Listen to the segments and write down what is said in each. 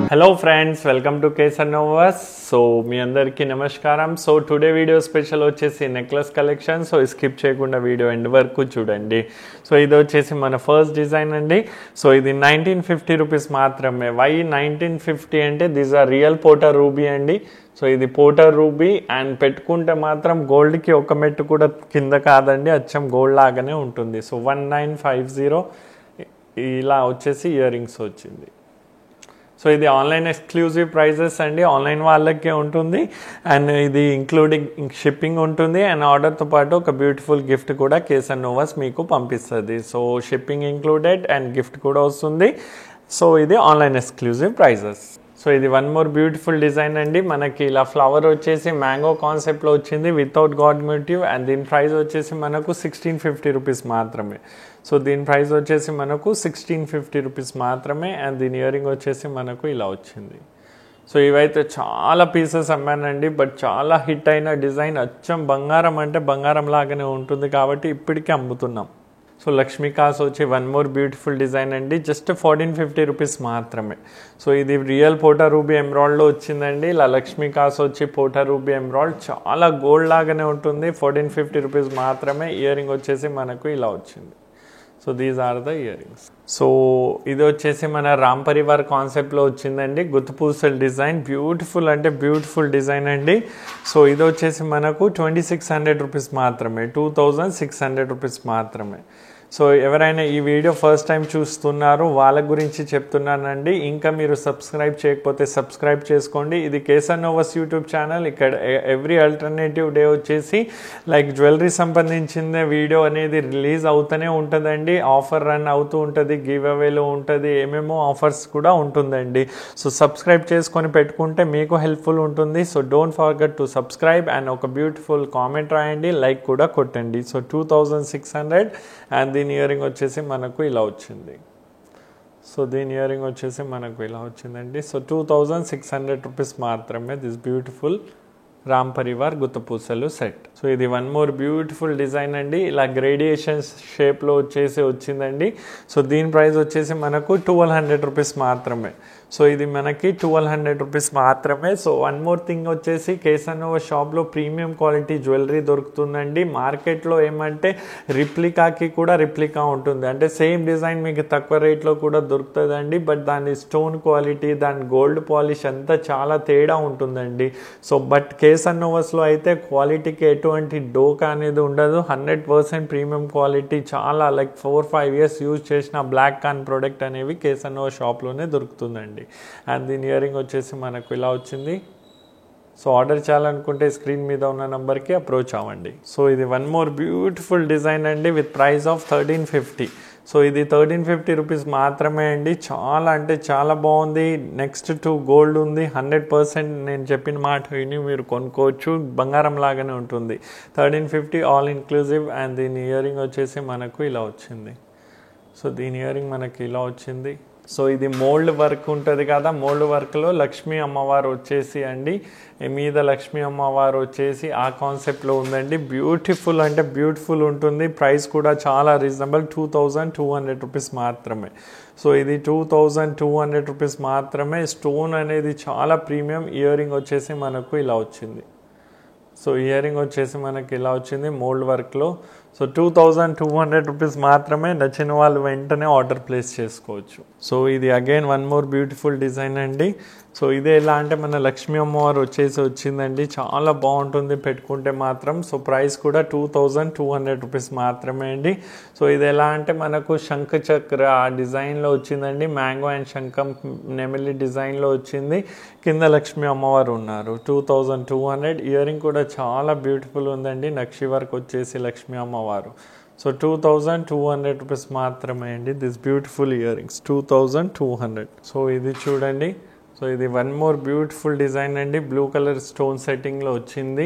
Hello friends, welcome to Kesar Novas. So మీ అందరికీ నమస్కారం. So today video special వచ్చేసి necklace collection. So skip చేయకుండా video end వరకు చూడండి. సో ఇది వచ్చేసి మన ఫస్ట్ డిజైన్ అండి. సో ఇది 1950 రూపీస్ మాత్రమే. వై 1950 అంటే this are real potter ruby అండి. సో ఇది పోటర్ రూబీ అండ్ పెట్టుకుంటే మాత్రం గోల్డ్కి ఒక మెట్టు కూడా కింద కాదండి, అచ్చం గోల్డ్ లాగానే ఉంటుంది. సో 1950 ఇలా వచ్చేసి ఇయర్ రింగ్స్ వచ్చింది. సో ఇది ఆన్లైన్ ఎక్స్క్లూజివ్ ప్రైజెస్ అండి, ఆన్లైన్ వాళ్ళకే ఉంటుంది అండ్ ఇది ఇంక్లూడింగ్ షిప్పింగ్ ఉంటుంది అండ్ ఆర్డర్తో పాటు ఒక బ్యూటిఫుల్ గిఫ్ట్ కూడా కేసర్ నోవాస్ మీకు పంపిస్తుంది. So shipping included and gift కూడా వస్తుంది. సో ఇది ఆన్లైన్ ఎక్స్క్లూజివ్ ప్రైజెస్. సో ఇది వన్ మోర్ బ్యూటిఫుల్ డిజైన్ అండి. మనకి ఇలా ఫ్లవర్ వచ్చేసి మ్యాంగో కాన్సెప్ట్లో వచ్చింది వితౌట్ గాడ్ మోటివ్ అండ్ దీని ప్రైస్ వచ్చేసి మనకు 1650 రూపీస్ మాత్రమే. సో దీని ప్రైస్ వచ్చేసి మనకు 1650 రూపీస్ మాత్రమే అండ్ దీని ఇయర్ రింగ్ వచ్చేసి మనకు ఇలా వచ్చింది. సో ఇవైతే చాలా పీసెస్ అమ్మానండి, బట్ చాలా హిట్ అయిన డిజైన్, అచ్చం బంగారం అంటే బంగారం లాగానే ఉంటుంది కాబట్టి ఇప్పటికీ అమ్ముతున్నాం. సో లక్ష్మీ కాస్ వచ్చి వన్ మోర్ బ్యూటిఫుల్ డిజైన్ అండి, జస్ట్ 1450 రూపీస్ మాత్రమే. సో ఇది రియల్ పోటా రూబీ ఎమరాల్డ్లో వచ్చిందండి. ఇలా లక్ష్మీ కాస్ వచ్చి పోటా రూబీ ఎమరాల్డ్ చాలా గోల్డ్ లాగానే ఉంటుంది. 1450 రూపీస్ మాత్రమే. ఇయర్ రింగ్ వచ్చేసి మనకు ఇలా వచ్చింది. So these are the earrings. So ఇది వచ్చేసి మన రామ్ పరివార్ కాన్సెప్ట్లో వచ్చిందండి, గుత్తుపూసల్ డిజైన్. బ్యూటిఫుల్ అంటే బ్యూటిఫుల్ డిజైన్ అండి. సో ఇది వచ్చేసి మనకు 2600 రూపీస్ మాత్రమే, 2600 రూపీస్ మాత్రమే. సో ఎవరైనా ఈ వీడియో ఫస్ట్ టైం చూస్తున్నారు వాళ్ళ గురించి చెప్తున్నానండి. ఇంకా మీరు సబ్స్క్రైబ్ చేయకపోతే సబ్స్క్రైబ్ చేసుకోండి. ఇది కేసర్ నోవాస్ యూట్యూబ్ ఛానల్. ఇక్కడ ఎవ్రీ ఆల్టర్నేటివ్ డే వచ్చేసి లైక్ జ్యువెలరీ సంబంధించిన వీడియో అనేది రిలీజ్ అవుతూనే ఉంటుందండి. ఆఫర్ రన్ అవుతూ ఉంటుంది, గివ్ అవేలో ఉంటుంది, ఏమేమో ఆఫర్స్ కూడా ఉంటుందండి. సో సబ్స్క్రైబ్ చేసుకొని పెట్టుకుంటే మీకు హెల్ప్ఫుల్ ఉంటుంది. So don't forget to subscribe and ఒక బ్యూటిఫుల్ కామెంట్ రాయండి, లైక్ కూడా కొట్టండి. సో 2600 అండ్ దీని ఇయర్ రింగ్ వచ్చేసి మనకు ఇలా వచ్చింది. సో దీని ఇయర్ రింగ్ వచ్చేసి మనకు ఇలా వచ్చిందండి. సో 2600 రూపీస్ మాత్రమే దిస్ బ్యూటిఫుల్ రామ్ పరివార్ గుత్తపూసలు సెట్. సో ఇది వన్ మోర్ బ్యూటిఫుల్ డిజైన్ అండి, ఇలా గ్రేడియేషన్ షేప్లో వచ్చేసి వచ్చిందండి. సో దీని ప్రైస్ వచ్చేసి మనకు 1200 రూపీస్ మాత్రమే. సో ఇది మనకి 1200 రూపీస్ మాత్రమే. సో వన్ మోర్ థింగ్ వచ్చేసి కేసర్ నోవాస్ షాప్లో ప్రీమియం క్వాలిటీ జ్యువెలరీ దొరుకుతుందండి. మార్కెట్లో ఏమంటే రిప్లికాకి కూడా రిప్లికా ఉంటుంది, అంటే సేమ్ డిజైన్ మీకు తక్కువ రేట్లో కూడా దొరుకుతుందండి, బట్ దాని స్టోన్ క్వాలిటీ, దాని గోల్డ్ పాలిష్ అంతా చాలా తేడా ఉంటుందండి. సో బట్ కేసర్ నోవాస్లో అయితే క్వాలిటీకి ఎటువంటి డోకా అనేది ఉండదు. 100% ప్రీమియం క్వాలిటీ, చాలా లైక్ 4-5 ఇయర్స్ యూజ్ చేసిన బ్లాక్ కాన్ ప్రోడక్ట్ అనేవి కేసర్ నోవాస్ షాప్లోనే దొరుకుతుందండి. అండ్ దీని ఇయర్ రింగ్ వచ్చేసి మనకు ఇలా వచ్చింది. సో ఆర్డర్ చేయాలనుకుంటే స్క్రీన్ మీద ఉన్న నెంబర్కి అప్రోచ్ అవ్వండి. సో ఇది వన్ మోర్ బ్యూటిఫుల్ డిజైన్ అండి విత్ ప్రైస్ ఆఫ్ 1350. సో ఇది 1350 రూపీస్ మాత్రమే అండి. చాలా అంటే చాలా బాగుంది. నెక్స్ట్ టు గోల్డ్ ఉంది. 100% నేను చెప్పిన మాట విని మీరు కొనుక్కోవచ్చు, బంగారం లాగానే ఉంటుంది. 1350 ఆల్ ఇన్క్లూజివ్ అండ్ దీని ఇయర్ రింగ్ వచ్చేసి మనకు ఇలా వచ్చింది. సో దీని ఇయర్ రింగ్ మనకి ఇలా వచ్చింది. సో ఇది మోల్డ్ వర్క్ ఉంటుంది కదా, మోల్డ్ వర్క్లో లక్ష్మీ అమ్మవారు వచ్చేసి అండి, మీద లక్ష్మీ అమ్మవారు వచ్చేసి ఆ కాన్సెప్ట్లో ఉందండి. బ్యూటిఫుల్ అంటే బ్యూటిఫుల్ ఉంటుంది. ప్రైస్ కూడా చాలా రీజనబుల్, 2200 రూపీస్ మాత్రమే. సో ఇది 2200 రూపీస్ మాత్రమే. స్టోన్ అనేది చాలా ప్రీమియం. ఇయర్ రింగ్ వచ్చేసి మనకు ఇలా వచ్చింది. సో ఇయర్ రింగ్ వచ్చేసి మనకి ఇలా వచ్చింది మోల్డ్ వర్క్లో. సో 2200 రూపీస్ మాత్రమే. నచ్చిన వాళ్ళు వెంటనే ఆర్డర్ ప్లేస్ చేసుకోవచ్చు. సో ఇది again one more beautiful design అండి. సో ఇదే ఎలా అంటే మన లక్ష్మీ అమ్మవారు వచ్చేసి వచ్చిందండి, చాలా బాగుంటుంది పెట్టుకుంటే మాత్రం. సో ప్రైస్ కూడా 2200 రూపీస్ మాత్రమే అండి. సో ఇది ఎలా అంటే మనకు శంఖ చక్ర ఆ డిజైన్లో వచ్చిందండి, మ్యాంగో అండ్ శంఖం నెమిలి డిజైన్లో వచ్చింది. కింద లక్ష్మీ అమ్మవారు ఉన్నారు. 2200. ఇయర్ రింగ్ కూడా చాలా బ్యూటిఫుల్ ఉందండి, నక్షి వర్క్ వచ్చేసి లక్ష్మీ అమ్మవారు. సో 2200 రూపీస్ మాత్రమే అండి this beautiful ear rings, 2200. So ఇది చూడండి. సో ఇది వన్ మోర్ బ్యూటిఫుల్ డిజైన్ అండి, బ్లూ కలర్ స్టోన్ సెట్టింగ్లో వచ్చింది.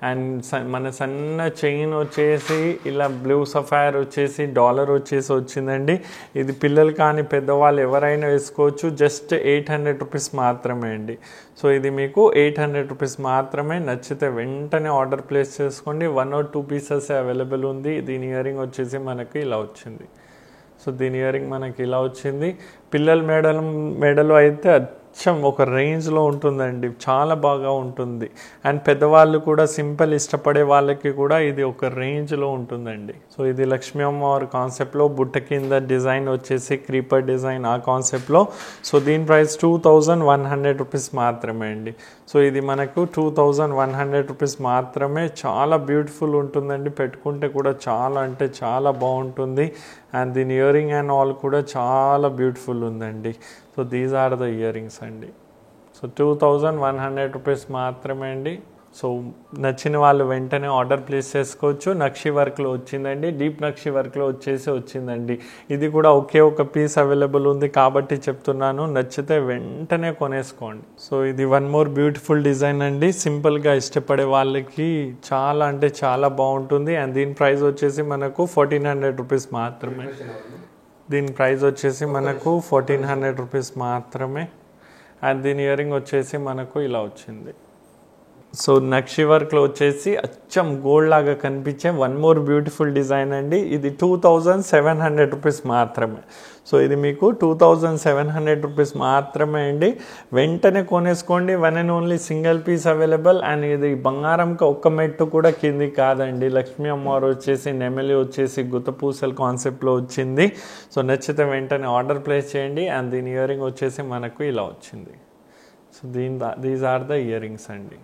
అండ్ మన సన్న చైన్ వచ్చేసి ఇలా బ్లూ సఫైర్ వచ్చేసి డాలర్ వచ్చేసి వచ్చిందండి. ఇది పిల్లలు కానీ పెద్దవాళ్ళు ఎవరైనా వేసుకోవచ్చు. జస్ట్ 800 రూపీస్ మాత్రమే అండి. సో ఇది మీకు 800 రూపీస్ మాత్రమే. నచ్చితే వెంటనే ఆర్డర్ ప్లేస్ చేసుకోండి. 1 or 2 పీసెస్ అవైలబుల్ ఉంది. దీని ఇయర్ రింగ్ వచ్చేసి మనకి ఇలా వచ్చింది. సో దీని ఇయర్ రింగ్ మనకి ఇలా వచ్చింది. పిల్లల మెడలో అయితే అచ్చం ఒక రేంజ్లో ఉంటుందండి, చాలా బాగా ఉంటుంది. అండ్ పెద్దవాళ్ళు కూడా సింపుల్ ఇష్టపడే వాళ్ళకి కూడా ఇది ఒక రేంజ్లో ఉంటుందండి. సో ఇది లక్ష్మీ అమ్మవారి కాన్సెప్ట్లో బుట్ట కింద డిజైన్ వచ్చేసి క్రీపర్ డిజైన్ ఆ కాన్సెప్ట్లో. సో దీని ప్రైస్ 2100 రూపీస్ మాత్రమే అండి. సో ఇది మనకు 2100 రూపీస్ మాత్రమే. చాలా బ్యూటిఫుల్ ఉంటుందండి, పెట్టుకుంటే కూడా చాలా అంటే చాలా బాగుంటుంది. అండ్ దీని ఇయరింగ్ అండ్ ఆల్ కూడా చాలా బ్యూటిఫుల్ ఉందండి. So these are the earrings అండి. సో 2100 రూపీస్ మాత్రమే అండి. సో నచ్చిన వాళ్ళు వెంటనే ఆర్డర్ ప్లేస్ చేసుకోవచ్చు. నక్షి వర్క్లో వచ్చిందండి, డీప్ నక్షి వర్క్లో వచ్చిందండి. ఇది కూడా ఒకే ఒక పీస్ అవైలబుల్ ఉంది కాబట్టి చెప్తున్నాను, నచ్చితే వెంటనే కొనేసుకోండి. సో ఇది వన్ మోర్ బ్యూటిఫుల్ డిజైన్ అండి. సింపుల్గా ఇష్టపడే వాళ్ళకి చాలా అంటే చాలా బాగుంటుంది. అండ్ దీని ప్రైస్ వచ్చేసి మనకు 1400 రూపీస్ మాత్రమే. దీని ప్రైస్ వచ్చేసి మనకు 1400 రూపీస్ మాత్రమే. అండ్ దీని ఇయరింగ్ వచ్చేసి మనకు ఇలా వచ్చింది. సో నక్షి వర్క్లో వచ్చేసి అచ్చం గోల్డ్ లాగా కనిపించే వన్ మోర్ బ్యూటిఫుల్ డిజైన్ అండి. ఇది 2700 రూపీస్ మాత్రమే. సో ఇది మీకు 2700 రూపీస్ మాత్రమే అండి. వెంటనే కొనేసుకోండి. One and only single piece available. And ఇది బంగారంకి ఒక్క మెట్టు కూడా కింది కాదండి. లక్ష్మీ అమ్మవారు వచ్చేసి నెమలి వచ్చేసి గుత్తపూసల కాన్సెప్ట్లో వచ్చింది. సో నచ్చితే వెంటనే ఆర్డర్ ప్లేస్ చేయండి. అండ్ దీని ఇయరింగ్ వచ్చేసి మనకు ఇలా వచ్చింది. So these are the earrings అండి.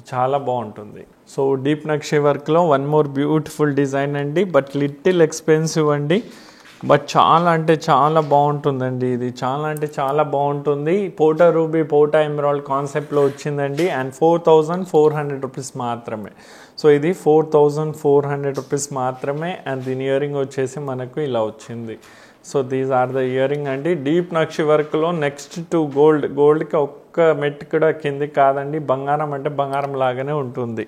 చాలా బాగుంటుంది. సో డీప్ నక్షి వర్క్లో వన్ మోర్ బ్యూటిఫుల్ డిజైన్ అండి, బట్ లిటిల్ ఎక్స్పెన్సివ్ అండి. బట్ చాలా అంటే చాలా బాగుంటుందండి. ఇది చాలా అంటే చాలా బాగుంటుంది. పోటా రూబీ పోటా ఎమరాల్డ్ కాన్సెప్ట్లో వచ్చిందండి. అండ్ 4400 రూపీస్ మాత్రమే. సో ఇది 4400 రూపీస్ మాత్రమే. అండ్ దీని ఇయరింగ్ వచ్చేసి మనకు ఇలా వచ్చింది. So these are the earring అండి. డీప్ నక్షి వర్క్లో నెక్స్ట్ టు గోల్డ్కి ఒక్క మెట్టు కూడా కింది కాదండి. బంగారం అంటే బంగారం లాగానే ఉంటుంది.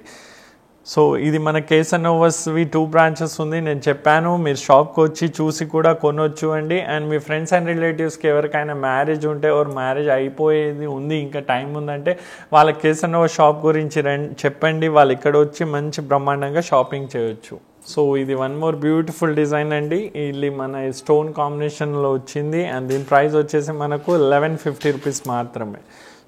సో ఇది మన కేసనోవాస్వి 2 బ్రాంచెస్ ఉంది. నేను చెప్పాను, మీరు షాప్కి వచ్చి చూసి కూడా కొనొచ్చు అండి. అండ్ మీ ఫ్రెండ్స్ అండ్ రిలేటివ్స్కి ఎవరికైనా మ్యారేజ్ ఉంటే మ్యారేజ్ అయిపోయేది ఉంది, ఇంకా టైం ఉందంటే వాళ్ళ కేసనోవా షాప్ గురించి చెప్పండి. వాళ్ళు ఇక్కడ వచ్చి మంచి బ్రహ్మాండంగా షాపింగ్ చేయొచ్చు. సో ఇది వన్ మోర్ బ్యూటిఫుల్ డిజైన్ అండి. ఇది మన స్టోన్ కాంబినేషన్లో వచ్చింది. అండ్ దీని ప్రైస్ వచ్చేసి మనకు 1150 రూపీస్ మాత్రమే.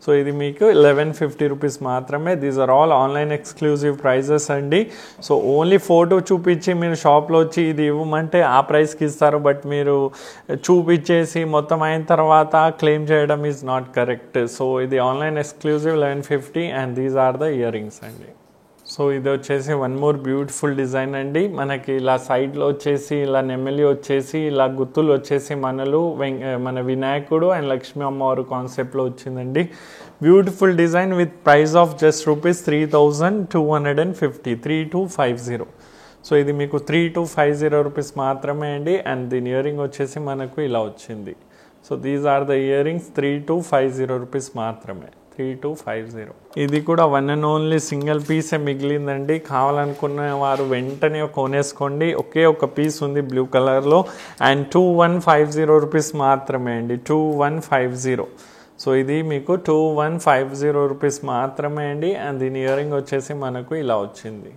సో ఇది మీకు 1150 రూపీస్ మాత్రమే. These are all online exclusive prices అండి. సో ఓన్లీ ఫోటో చూపించి మీరు షాప్లో వచ్చి ఇది ఇవ్వమంటే ఆ ప్రైస్కి ఇస్తారు. బట్ మీరు చూపించేసి మొత్తం అయిన తర్వాత క్లెయిమ్ చేయడం ఈజ్ నాట్ కరెక్ట్. సో ఇది online exclusive 1150. And these are the earrings అండి. సో ఇది వచ్చేసి వన్ మోర్ బ్యూటిఫుల్ డిజైన్ అండి. మనకి ఇలా సైడ్లో వచ్చేసి ఇలా నెమలి వచ్చేసి ఇలా గుత్తులు వచ్చేసి మన వినాయకుడు అండ్ లక్ష్మీ అమ్మవారు కాన్సెప్ట్లో వచ్చిందండి. Beautiful design with price of just rupees 3250, 3250. So ఇది మీకు 3250 రూపీస్ మాత్రమే అండి. అండ్ దీని ఇయరింగ్ వచ్చేసి మనకు ఇలా వచ్చింది. So these are the earrings 3250 rupees మాత్రమే. 3250. ఇది కూడా వన్ అండ్ ఓన్లీ సింగిల్ పీసే మిగిలిందండి. కావాలనుకున్న వారు వెంటనే కొనేసుకోండి. ఒకే ఒక పీస్ ఉంది బ్లూ కలర్లో. అండ్ 2150 రూపీస్ మాత్రమే అండి. 2150. సో ఇది మీకు 2150 రూపీస్ మాత్రమే అండి. అండ్ దీని ఇయరింగ్ వచ్చేసి మనకు ఇలా వచ్చింది.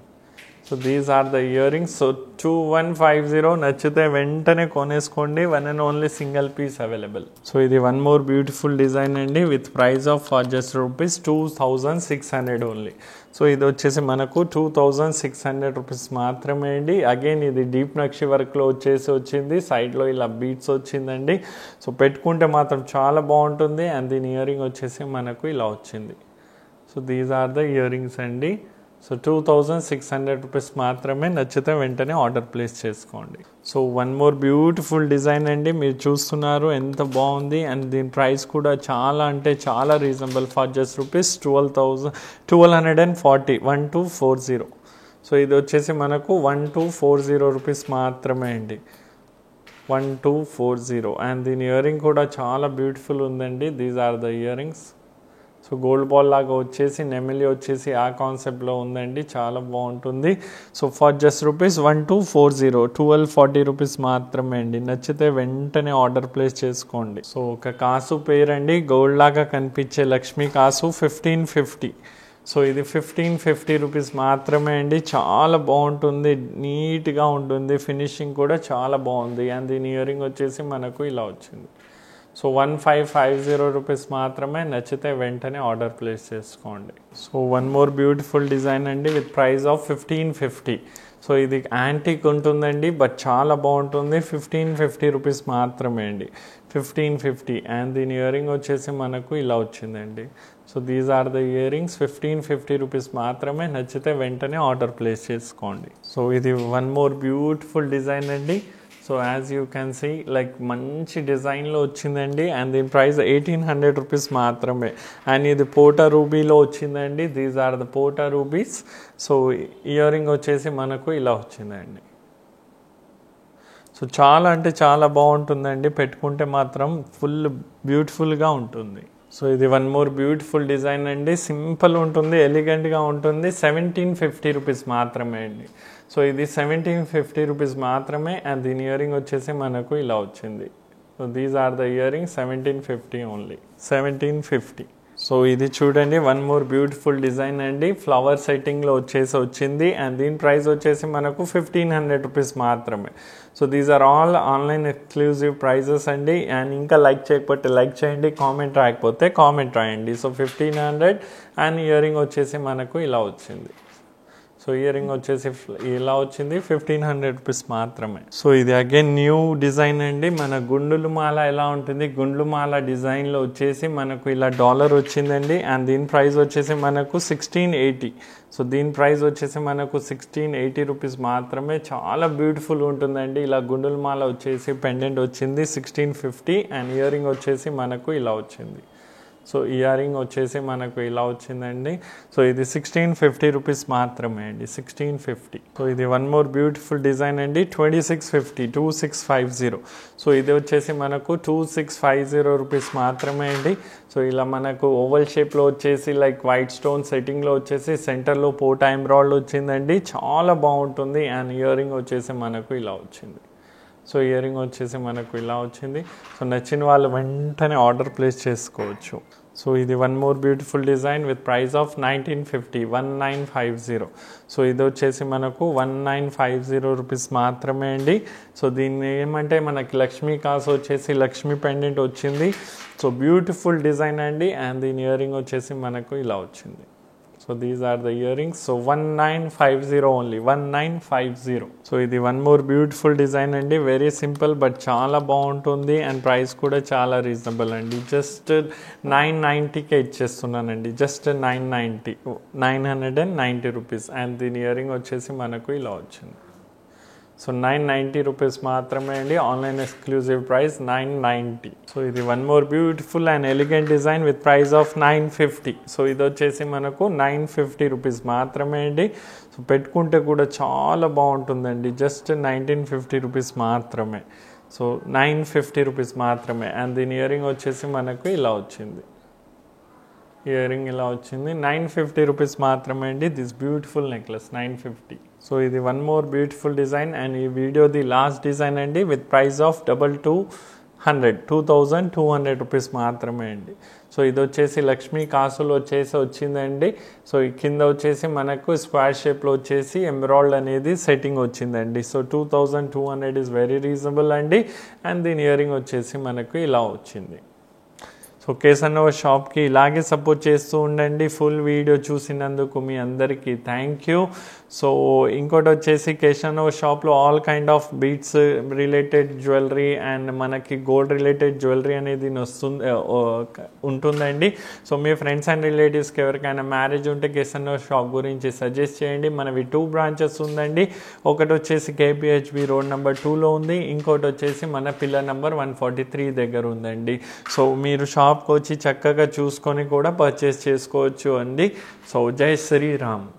So these are the earrings. So 2150 నచ్చితే వెంటనే కొనేసుకోండి. One and only single piece available. So ఇది వన్ మోర్ బ్యూటిఫుల్ డిజైన్ అండి with price of just rupees 2600 only. So ఇది వచ్చేసి మనకు 2600 రూపీస్ మాత్రమే అండి. అగైన్ ఇది డీప్ నక్షి వర్క్లో వచ్చింది. సైడ్లో ఇలా బీట్స్ వచ్చిందండి. సో పెట్టుకుంటే మాత్రం చాలా బాగుంటుంది. అండ్ దీని ఇయరింగ్ వచ్చేసి మనకు ఇలా వచ్చింది. So these are the earrings అండి. సో 2600 రూపీస్ మాత్రమే. నచ్చితే వెంటనే ఆర్డర్ ప్లేస్ చేసుకోండి. So one more beautiful design అండి. మీరు చూస్తున్నారు ఎంత బాగుంది. అండ్ దీని ప్రైస్ కూడా చాలా అంటే చాలా reasonable for just rupees 1240. So ఇది వచ్చేసి మనకు 1240 రూపీస్ మాత్రమే అండి. 1240. అండ్ దీని ఇయరింగ్ కూడా చాలా బ్యూటిఫుల్ ఉందండి. These are the earrings. So gold ball లాగా వచ్చేసి నెమలి వచ్చేసి ఆ కాన్సెప్ట్లో ఉందండి. చాలా బాగుంటుంది. So for just rupees 1240, 1240 rupees మాత్రమే అండి. నచ్చితే వెంటనే ఆర్డర్ ప్లేస్ చేసుకోండి. సో ఒక కాసు పేరండి, గోల్డ్ లాగా కనిపించే లక్ష్మీ కాసు 1550. సో ఇది 1550 రూపీస్ మాత్రమే అండి. చాలా బాగుంటుంది, నీట్గా ఉంటుంది, ఫినిషింగ్ కూడా చాలా బాగుంది. అండ్ దీని ఇయరింగ్ వచ్చేసి మనకు ఇలా వచ్చింది. సో 1550 రూపీస్ మాత్రమే, నచ్చితే వెంటనే ఆర్డర్ ప్లేస్ చేసుకోండి. So one more beautiful design అండి విత్ ప్రైస్ ఆఫ్ 1550. సో ఇది యాంటిక్ ఉంటుందండి బట్ చాలా బాగుంటుంది. 1550 రూపీస్ మాత్రమే అండి, 1550. అండ్ దీని ఇయరింగ్ వచ్చేసి మనకు ఇలా వచ్చిందండి. So these are the earrings, 1550 rupees మాత్రమే, నచ్చితే వెంటనే ఆర్డర్ ప్లేస్ చేసుకోండి. సో ఇది వన్ మోర్ బ్యూటిఫుల్ డిజైన్ అండి. So as you can see like మంచి డిజైన్లో వచ్చిందండి. అండ్ దీని ప్రైస్ 1800 రూపీస్ మాత్రమే. అండ్ ఇది పోటా రూబీలో వచ్చిందండి. దీస్ ఆర్ ద పోటా రూబీస్. సో ఇయర్ రింగ్ వచ్చేసి మనకు ఇలా వచ్చిందండి. సో చాలా అంటే చాలా బాగుంటుందండి, పెట్టుకుంటే మాత్రం ఫుల్ బ్యూటిఫుల్గా ఉంటుంది. సో ఇది వన్ మోర్ బ్యూటిఫుల్ డిజైన్ అండి, సింపుల్ ఉంటుంది, ఎలిగెంట్గా ఉంటుంది. 1750 రూపీస్ మాత్రమే అండి. సో ఇది 1750 రూపీస్ మాత్రమే. అండ్ దీని ఇయర్ రింగ్ వచ్చేసి మనకు ఇలా వచ్చింది. So these are the earring, 1750 only, 1750. So ఇది చూడండి వన్ మోర్ బ్యూటిఫుల్ డిజైన్ అండి, ఫ్లవర్ సెట్టింగ్లో వచ్చింది. అండ్ దీని ప్రైస్ వచ్చేసి మనకు 1500 రూపీస్ మాత్రమే. So these are all online exclusive prices అండి. అండ్ ఇంకా లైక్ చేయకపోతే లైక్ చేయండి, కామెంట్ రాయకపోతే కామెంట్ రాయండి. సో 1500. అండ్ ఇయర్ రింగ్ వచ్చేసి మనకు ఇలా వచ్చింది. సో ఇయర్ రింగ్ వచ్చేసి ఇలా వచ్చింది, 1500 రూపీస్ మాత్రమే. సో ఇది అగైన్ న్యూ డిజైన్ అండి. మన గుండులు మాల ఎలా ఉంటుంది, గుండ్లు మాల డిజైన్లో వచ్చేసి మనకు ఇలా డాలర్ వచ్చిందండి. అండ్ దీని ప్రైస్ వచ్చేసి మనకు 1680. సో దీని ప్రైస్ వచ్చేసి మనకు 1680 రూపీస్ మాత్రమే. చాలా బ్యూటిఫుల్ ఉంటుందండి. ఇలా గుండుల మాల వచ్చేసి పెండెంట్ వచ్చింది 1650. అండ్ ఇయర్ రింగ్ వచ్చేసి మనకు ఇలా వచ్చింది. సో ఇయర్ రింగ్ వచ్చేసి మనకు ఇలా వచ్చిందండి. సో ఇది 1650 రూపీస్ మాత్రమే అండి, 1650. సో ఇది వన్ మోర్ బ్యూటిఫుల్ డిజైన్ అండి, 2650, 2650. సో ఇది వచ్చేసి మనకు 2650 రూపీస్ మాత్రమే అండి. సో ఇలా మనకు ఓవల్ షేప్లో వచ్చేసి లైక్ వైట్ స్టోన్ సెట్టింగ్లో వచ్చేసి సెంటర్లో పోటా ఎంబ్రాయిడ్ వచ్చిందండి, చాలా బాగుంటుంది. అండ్ ఇయర్ రింగ్ వచ్చేసి మనకు ఇలా వచ్చింది. సో ఇయర్ రింగ్ వచ్చేసి మనకు ఇలా వచ్చింది. సో నచ్చిన వాళ్ళు వెంటనే ఆర్డర్ ప్లేస్ చేసుకోవచ్చు. సో ఇది one more beautiful design with price of 1950, 1950. So ఇది వచ్చేసి మనకు 1950 రూపీస్ మాత్రమే అండి. సో దీన్ని ఏమంటే మనకి లక్ష్మీ కాసు వచ్చేసి లక్ష్మీ పెండెంట్ వచ్చింది. సో బ్యూటిఫుల్ డిజైన్ అండి. అండ్ దీని ఇయర్ రింగ్ వచ్చేసి మనకు ఇలా వచ్చింది. So these are the earrings. So 1950 only, 1950. So ఇది వన్ మోర్ బ్యూటిఫుల్ డిజైన్ అండి, వెరీ సింపుల్ బట్ చాలా బాగుంటుంది. అండ్ ప్రైస్ కూడా చాలా రీజనబుల్ అండి, జస్ట్ 990కే ఇచ్చేస్తున్నానండి, జస్ట్ 990 రూపీస్. అండ్ దీని ఇయర్ రింగ్ వచ్చేసి మనకు ఇలా వచ్చింది. సో 990 రూపీస్ మాత్రమే అండి, ఆన్లైన్ ఎక్స్క్లూజివ్ ప్రైస్ 990. సో ఇది one more beautiful and elegant design with price of 950. So ఇది వచ్చేసి మనకు 950 రూపీస్ మాత్రమే అండి. సో పెట్టుకుంటే కూడా చాలా బాగుంటుందండి, జస్ట్ 1950 రూపీస్ మాత్రమే. సో 950 రూపీస్ మాత్రమే. అండ్ దీని ఇయర్ రింగ్ వచ్చేసి మనకు ఇలా వచ్చింది, ఇయర్ రింగ్ ఇలా వచ్చింది, 950 రూపీస్ మాత్రమే అండి. This beautiful necklace 950. సో ఇది one more beautiful design. And ఈ వీడియోది లాస్ట్ డిజైన్ అండి విత్ ప్రైస్ ఆఫ్ 2200 రూపీస్ మాత్రమే అండి. సో ఇది వచ్చేసి లక్ష్మీ కాసులు వచ్చేసి వచ్చిందండి. సో కింద వచ్చేసి మనకు స్క్వేర్ షేప్లో వచ్చేసి ఎంబ్రాయిడ్ అనేది సెట్టింగ్ వచ్చిందండి. సో 2200 ఈజ్ వెరీ రీజనబుల్ అండి. అండ్ దీని ఇయర్ రింగ్ వచ్చేసి మనకు ఇలా వచ్చింది. సో కేసన్నవ షాప్కి ఇలాగే సపోర్ట్ చేస్తూ ఉండండి. ఫుల్ వీడియో చూసినందుకు మీ అందరికీ థ్యాంక్ యూ. సో ఇంకోటి వచ్చేసి కేసన్నవ షాప్లో all kind of beads related jewellery and మనకి గోల్డ్ రిలేటెడ్ జ్యువెలరీ అనేది ఉంటుందండి. సో మీ ఫ్రెండ్స్ అండ్ రిలేటివ్స్కి ఎవరికైనా మ్యారేజ్ ఉంటే కేసన్నవ షాప్ గురించి సజెస్ట్ చేయండి. మనవి 2 బ్రాంచెస్ ఉందండి. ఒకటి వచ్చేసి KPHB రోడ్ నెంబర్ 2లో ఉంది, ఇంకోటి వచ్చేసి మన పిల్లర్ నెంబర్ 143 దగ్గర ఉందండి. సో మీరు షాప్కి వచ్చి చక్కగా చూసుకొని కూడా పర్చేస్ చేసుకోవచ్చు అండి. సో జై శ్రీరామ్.